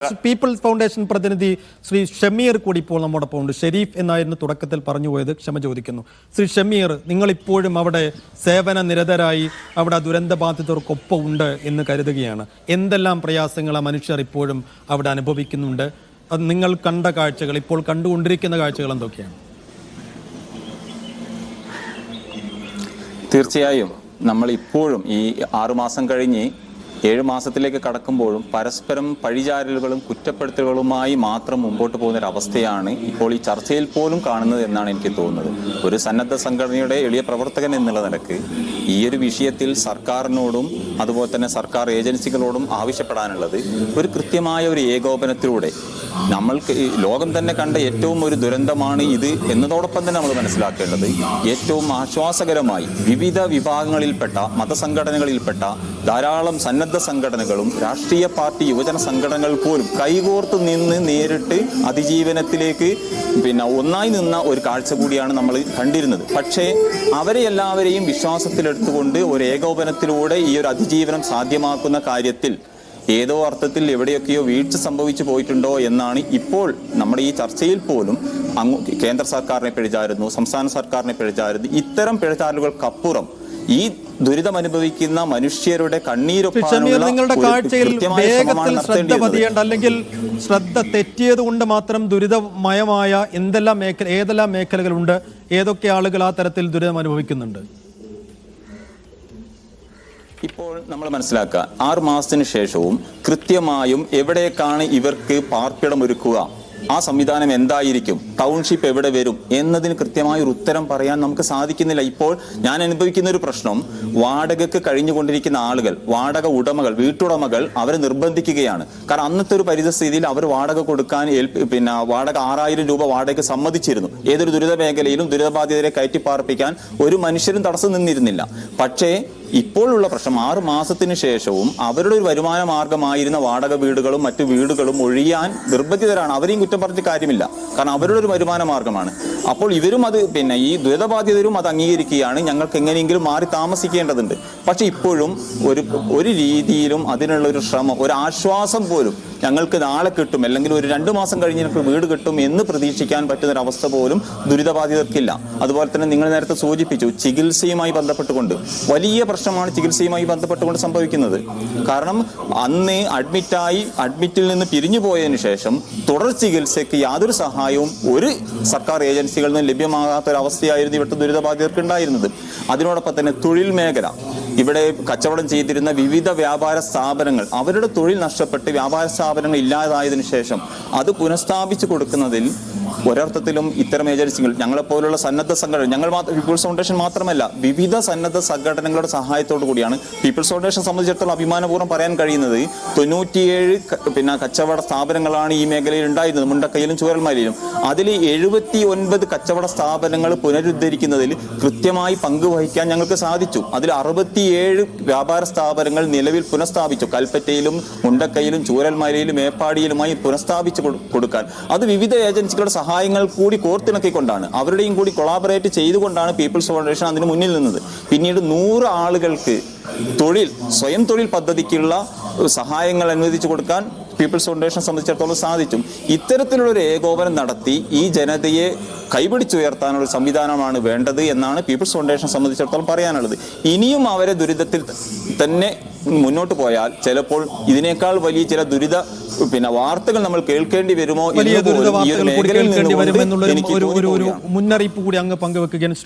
People's foundation പ്രതിനിധി ശ്രീ ഷമീർ കൂടി ഇപ്പോൾ നമ്മോടൊപ്പം ഉണ്ട്. ഷെരീഫ് എന്നായിരുന്നു തുടക്കത്തിൽ പറഞ്ഞു പോയത്, ക്ഷമ ചോദിക്കുന്നു. ശ്രീ ഷമീർ, നിങ്ങൾ ഇപ്പോഴും അവിടെ സേവന നിരതരായി അവിടെ ദുരന്ത ബാധിതർക്കൊപ്പം ഉണ്ട് എന്ന് കരുതുകയാണ്. എന്തെല്ലാം പ്രയാസങ്ങൾ ആ മനുഷ്യർ ഇപ്പോഴും അവിടെ അനുഭവിക്കുന്നുണ്ട്? അത് നിങ്ങൾ കണ്ട കാഴ്ചകൾ, ഇപ്പോൾ കണ്ടുകൊണ്ടിരിക്കുന്ന കാഴ്ചകൾ എന്തൊക്കെയാണ്? തീർച്ചയായും നമ്മൾ ഇപ്പോഴും ഈ 6 മാസം കഴിഞ്ഞ് 7 മാസത്തിലേക്ക് കടക്കുമ്പോഴും പരസ്പരം പഴിചാരലുകളും കുറ്റപ്പെടുത്തലുകളുമായി മാത്രം മുമ്പോട്ട് പോകുന്നൊരവസ്ഥയാണ് ഇപ്പോൾ ഈ ചർച്ചയിൽ പോലും കാണുന്നത് എന്നാണ് എനിക്ക് തോന്നുന്നത്. ഒരു സന്നദ്ധ സംഘടനയുടെ എളിയ പ്രവർത്തകൻ എന്നുള്ള നിലക്ക് ഈ ഒരു വിഷയത്തിൽ സർക്കാരിനോടും അതുപോലെ തന്നെ സർക്കാർ ഏജൻസികളോടും ആവശ്യപ്പെടാനുള്ളത് ഒരു കൃത്യമായ ഒരു ഏകോപനത്തിലൂടെ നമ്മൾക്ക് ലോകം തന്നെ കണ്ട ഏറ്റവും ഒരു ദുരന്തമാണ് ഇത് എന്നതോടൊപ്പം തന്നെ നമ്മൾ മനസ്സിലാക്കേണ്ടത് ഏറ്റവും ആശ്വാസകരമായി വിവിധ വിഭാഗങ്ങളിൽപ്പെട്ട മതസംഘടനകളിൽപ്പെട്ട ധാരാളം സന്നദ്ധ സംഘടനകളും രാഷ്ട്രീയ പാർട്ടി യുവജന സംഘടനകൾ പോലും കൈകോർത്ത് നിന്ന് നേരിട്ട് അതിജീവനത്തിലേക്ക് ഒന്നായി നിന്ന ഒരു കാഴ്ച കൂടിയാണ് നമ്മൾ കണ്ടിരുന്നത്. പക്ഷേ അവരെ എല്ലാവരെയും വിശ്വാസത്തിലെടുത്തുകൊണ്ട് ഒരു ഏകോപനത്തിലൂടെ ഈ ഒരു അതിജീവനം സാധ്യമാക്കുന്ന കാര്യത്തിൽ ഏതോ അർത്ഥത്തിൽ എവിടെയൊക്കെയോ വീഴ്ച സംഭവിച്ചു പോയിട്ടുണ്ടോ എന്നാണ് ഇപ്പോൾ നമ്മുടെ ഈ ചർച്ചയിൽ പോലും കേന്ദ്ര സർക്കാരിനെ പിഴചാരുന്നു, സംസ്ഥാന സർക്കാരിനെ പിഴചാരുന്നു. ഇത്തരം പിഴചാരലുകൾക്കപ്പുറം ഈ ദുരിതം അനുഭവിക്കുന്ന മനുഷ്യരുടെ നിങ്ങളുടെ കാഴ്ചയിൽ വേഗത്തിൽ ശ്രദ്ധ പതിയേണ്ട, അല്ലെങ്കിൽ ശ്രദ്ധ തെറ്റിയത് കൊണ്ട് മാത്രം ദുരിതമയമായ ഏതെല്ലാം മേഖലകളുണ്ട്? ഏതൊക്കെ ആളുകൾ ആ തരത്തിൽ ദുരിതം അനുഭവിക്കുന്നുണ്ട്? ഇപ്പോൾ നമ്മൾ മനസ്സിലാക്കുക 6 മാസത്തിന് ശേഷവും കൃത്യമായും എവിടേക്കാണ് ഇവർക്ക് പാർപ്പിടമൊരുക്കുക, ആ സംവിധാനം എന്തായിരിക്കും, ടൗൺഷിപ്പ് എവിടെ വരും എന്നതിന് കൃത്യമായ ഒരു ഉത്തരം പറയാൻ നമുക്ക് സാധിക്കുന്നില്ല. ഇപ്പോൾ ഞാൻ അനുഭവിക്കുന്ന ഒരു പ്രശ്നം, വാടകയ്ക്ക് കഴിഞ്ഞുകൊണ്ടിരിക്കുന്ന ആളുകൾ, വാടക ഉടമകൾ, വീട്ടുടമകൾ അവരെ നിർബന്ധിക്കുകയാണ്. കാരണം അന്നത്തെ ഒരു പരിതസ്ഥിതിയിൽ അവർ വാടക കൊടുക്കാൻ വാടക 6000 രൂപ വാടകയ്ക്ക് സമ്മതിച്ചിരുന്നു. ഏതൊരു ദുരിത മേഖലയിലും ദുരിതബാധിതരെ കയറ്റിപ്പാർപ്പിക്കാൻ ഒരു മനുഷ്യരും തടസ്സം നിന്നിരുന്നില്ല. പക്ഷേ ഇപ്പോഴുള്ള പ്രശ്നം 6 മാസത്തിന് ശേഷവും അവരുടെ ഒരു വരുമാന മാർഗമായിരുന്ന വാടക വീടുകളും മറ്റു വീടുകളും ഒഴിയാൻ നിർബന്ധിതരാണ്. അവരെയും കുറ്റം പറഞ്ഞ കാര്യമില്ല, കാരണം അവരുടെ ഒരു വരുമാന മാർഗമാണ്. അപ്പോൾ ഇവരും അത് ഈ ദുരിതബാധിതരും അത് അംഗീകരിക്കുകയാണ്, ഞങ്ങൾക്ക് എങ്ങനെയെങ്കിലും മാറി താമസിക്കേണ്ടതുണ്ട്. പക്ഷെ ഇപ്പോഴും ഒരു രീതിയിലും അതിനുള്ള ഒരു ശ്രമം, ഒരു ആശ്വാസം പോലും ഞങ്ങൾക്ക് നാളെ കിട്ടും, അല്ലെങ്കിൽ ഒരു 2 മാസം കഴിഞ്ഞ് ഞങ്ങൾക്ക് വീട് കിട്ടും എന്ന് പ്രതീക്ഷിക്കാൻ പറ്റുന്നൊരവസ്ഥ പോലും ദുരിതബാധിതർക്കില്ല. അതുപോലെ തന്നെ നിങ്ങൾ നേരത്തെ സൂചിപ്പിച്ചു, ചികിത്സയുമായി ബന്ധപ്പെട്ടുകൊണ്ട് വലിയ പ്രശ്നമാണ് ചികിത്സയുമായി ബന്ധപ്പെട്ടുകൊണ്ട് സംഭവിക്കുന്നത്. കാരണം അന്ന് അഡ്മിറ്റിൽ നിന്ന് പിരിഞ്ഞു പോയതിനു ശേഷം തുടർ ചികിത്സയ്ക്ക് യാതൊരു സഹായവും ഒരു സർക്കാർ ഏജൻസികളിൽ നിന്ന് ലഭ്യമാകാത്തൊരവസ്ഥയായിരുന്നു ഇവിടുത്തെ ദുരിതബാധിതർക്ക് ഉണ്ടായിരുന്നത്. അതിനോടൊപ്പം തന്നെ തൊഴിൽ മേഖല, ഇവിടെ കച്ചവടം ചെയ്തിരുന്ന വിവിധ വ്യാപാര സ്ഥാപനങ്ങൾ, അവരുടെ തൊഴിൽ നഷ്ടപ്പെട്ട് വ്യാപാര സ്ഥാപനങ്ങൾ ഇല്ലാതായതിനു ശേഷം അത് പുനഃസ്ഥാപിച്ചു കൊടുക്കുന്നതിൽ ഒരർത്ഥത്തിലും ഇത്തരം ഏജൻസികൾ, ഞങ്ങളെപ്പോലുള്ള സന്നദ്ധ സംഘടന, പീപ്പിൾസ് ഫൗണ്ടേഷൻ മാത്രമല്ല വിവിധ സന്നദ്ധ സംഘടനകളുടെ സഹായത്തോടു കൂടിയാണ് പീപ്പിൾസ് ഫൗണ്ടേഷൻ സംബന്ധിച്ചിടത്തോളം അഭിമാനപൂർവ്വം പറയാൻ കഴിയുന്നത് 97 കച്ചവട സ്ഥാപനങ്ങളാണ് ഈ മേഖലയിൽ ഉണ്ടായിരുന്നത്, മുണ്ടക്കയിലും ചൂരൽമലയിലും. അതിൽ 79 കച്ചവട സ്ഥാപനങ്ങൾ പുനരുദ്ധരിക്കുന്നതിൽ കൃത്യമായി പങ്കുവഹിക്കാൻ ഞങ്ങൾക്ക് സാധിച്ചു. അതിൽ 67 വ്യാപാര സ്ഥാപനങ്ങൾ നിലവിൽ പുനഃസ്ഥാപിച്ചു. കൽപ്പറ്റയിലും മുണ്ടക്കയിലും ചൂരൽമലയിലും മേപ്പാടിയിലുമായി പുനഃസ്ഥാപിച്ചു കൊടുക്കാൻ അത് വിവിധ ഏജൻസികളുടെ സഹായങ്ങൾ കൂടി കോർത്തിണക്കിക്കൊണ്ടാണ്, അവരുടെയും കൂടി കൊളാബറേറ്റ് ചെയ്തുകൊണ്ടാണ് പീപ്പിൾസ് ഫൗണ്ടേഷൻ അതിന് മുന്നിൽ നിന്നത്. പിന്നീട് 100 ആളുകൾക്ക് സ്വയം തൊഴിൽ പദ്ധതിക്കുള്ള സഹായങ്ങൾ അനുവദിച്ചു കൊടുക്കാൻ പീപ്പിൾസ് ഫൗണ്ടേഷൻ സംബന്ധിച്ചിടത്തോളം സാധിച്ചു. ഇത്തരത്തിലുള്ള ഒരു ഏകോപനം നടത്തി ഈ ജനതയെ കൈപിടിച്ചുയർത്താനുള്ള സംവിധാനമാണ് വേണ്ടത് എന്നാണ് പീപ്പിൾസ് ഫൗണ്ടേഷൻ സംബന്ധിച്ചിടത്തോളം പറയാനുള്ളത്. ഇനിയും അവരെ ദുരിതത്തിൽ തന്നെ മുന്നോട്ട് പോയാൽ ചിലപ്പോൾ ഇതിനേക്കാൾ വലിയ ചില ദുരിത വാർത്തകൾ നമ്മൾ കേൾക്കേണ്ടി വരുമോ മുന്നറിയിപ്പ് കൂടി അങ്ങ് പങ്കുവെക്കുകയാണ്.